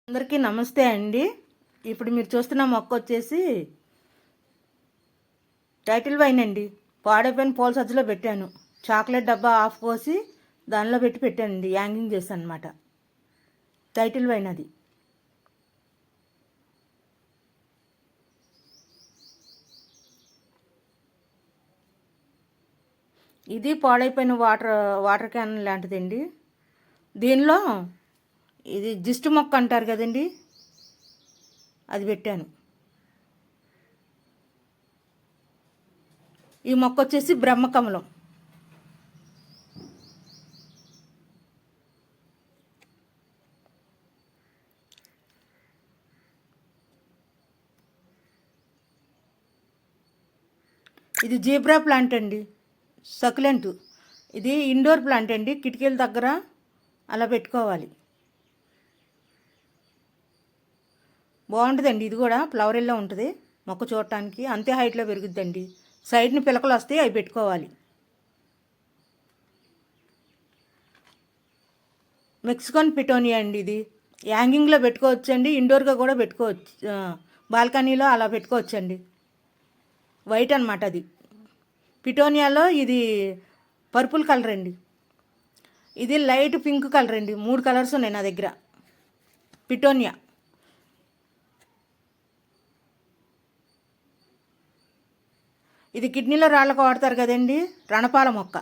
అందరికీ నమస్తే అండి. ఇప్పుడు మీరు చూస్తున్న మొక్క వచ్చేసి టైటిల్ వైన్ అండి. పాడైపోయిన పూల సజ్జలో పెట్టాను. చాక్లెట్ డబ్బా ఆఫ్ పోసి దానిలో పెట్టి పెట్టానండి. యాంగింగ్ చేశాను అనమాట. టైటిల్ వైన్ అది. ఇది పాడైపోయిన వాటర్ క్యాన్ లాంటిదండి. దీనిలో ఇది జిస్ట్ మొక్క అంటారు కదండి, అది పెట్టాను. ఈ మొక్క వచ్చేసి బ్రహ్మకమలం. ఇది జీబ్రా ప్లాంట్ అండి, సకులెంట్. ఇది ఇండోర్ ప్లాంట్ అండి, కిటికీల దగ్గర అలా పెట్టుకోవాలి. బాగుంటుందండి. ఇది కూడా ఫ్లవరెల్లో ఉంటుంది. మొక్క చూడటానికి అంతే హైట్లో పెరుగుద్దండి. సైడ్ని పిలకలు వస్తాయి, అవి పెట్టుకోవాలి. మెక్సికన్ పిటోనియా అండి. ఇది యాంగింగ్లో పెట్టుకోవచ్చు అండి, ఇండోర్గా కూడా పెట్టుకోవచ్చు. బాల్కనీలో అలా పెట్టుకోవచ్చండి. వైట్ అనమాట అది. పిటోనియాలో ఇది పర్పుల్ కలర్ అండి. ఇది లైట్ పింక్ కలర్ అండి. 3 కలర్స్ ఉన్నాయి నా దగ్గర. పిటోనియా. ఇది కిడ్నీలో రాళ్ళకు వాడతారు కదండి, రణపాల మొక్క.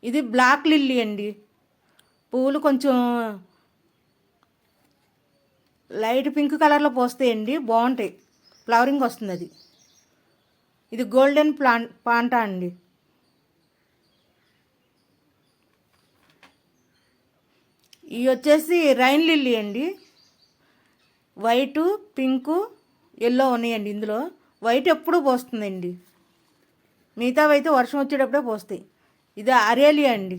ఇది బ్లాక్ లిల్లీ అండి. పువ్వులు కొంచెం లైట్ పింక్ కలర్లో పోస్తాయండి, బాగుంటాయి. ఫ్లవరింగ్ వస్తుంది అది. ఇది గోల్డెన్ పాంటా అండి. ఇవి వచ్చేసి రైన్ లిల్లీ అండి. వైటు, పింకు, ఎల్లో ఉన్నాయండి ఇందులో. వైట్ ఎప్పుడూ పోస్తుందండి, మిగతావి అయితే వర్షం వచ్చేటప్పుడే పోస్తాయి. ఇది అరేలియా అండి.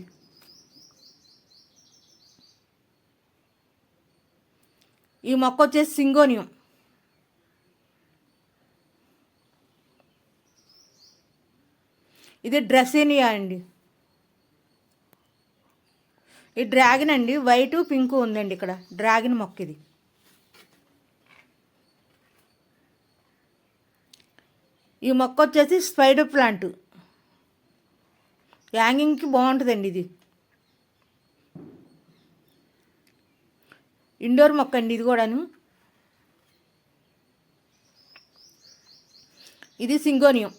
ఈ మొక్క వచ్చేసి సింగోనియం. ఇది డ్రెస్సేనియా అండి. ఈ డ్రాగన్ అండి, వైటు పింకు ఉందండి ఇక్కడ. డ్రాగన్ మొక్క ఇది. ఈ మొక్క వచ్చేసి స్పైడర్ ప్లాంట్. యాంగింగ్కి బాగుంటుందండి. ఇది ఇండోర్ మొక్క అండి. ఇది కూడాను. ఇది సింగోనియం.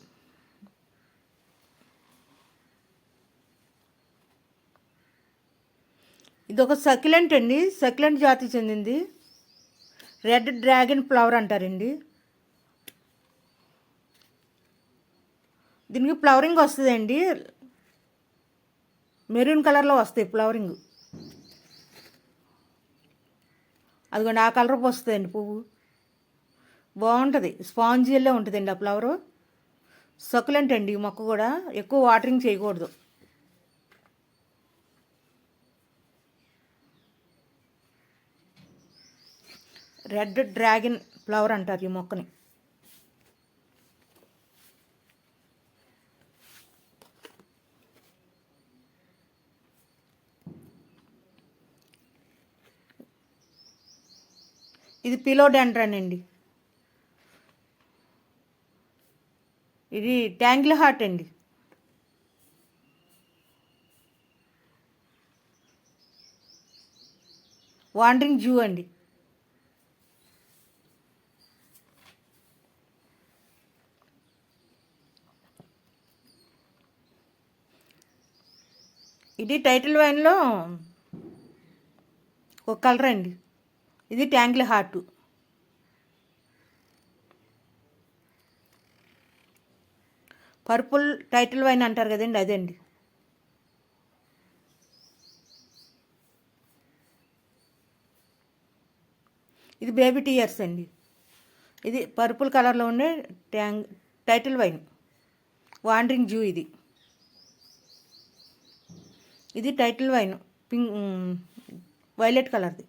ఇది ఒక సక్యులెంట్ అండి, సక్యులెంట్ జాతికి చెందింది. రెడ్ డ్రాగన్ ఫ్లవర్ అంటారండి. దీనికి ఫ్లవరింగ్ వస్తుందండి, మెరూన్ కలర్లో వస్తాయి ఫ్లవరింగ్. అదిగోండి, ఆ కలర్ వస్తుందండి పువ్వు. బాగుంటుంది, స్పాంజియల్లో ఉంటుందండి ఆ ఫ్లవరు. సకులెంట్ అండి ఈ మొక్క కూడా. ఎక్కువ వాటరింగ్ చేయకూడదు. రెడ్ డ్రాగన్ ఫ్లవర్ అంటారు ఈ మొక్కని. ఇది పిలోడెండ్రన్ అండి. ఇది ట్యాంగిల్ హార్ట్ అండి. వాండరింగ్ జూ అండి. ఇది టైటిల్ వైన్లో ఒక కలర్ అండి. ఇది tangle heart. Purple title wine అంటారు కదండి, అదండి. ఇది బేబీ టీయర్స్ అండి. ఇది పర్పుల్ కలర్లో ఉండే టైటిల్ వైన్, వాండరింగ్ జూ. ఇది ఇది టైటిల్ వైన్, పింక్ వైలెట్ కలర్ది.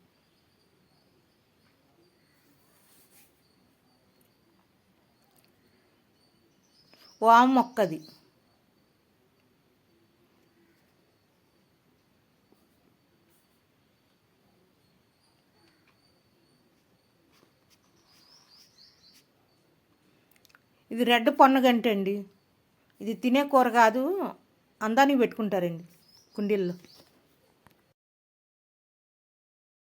వామ్ మొక్కది. ఇది రెడ్ పొన్నగంటి అండి. ఇది తినే కూర కాదు, అందానికి పెట్టుకుంటారండి కుండీల్లో.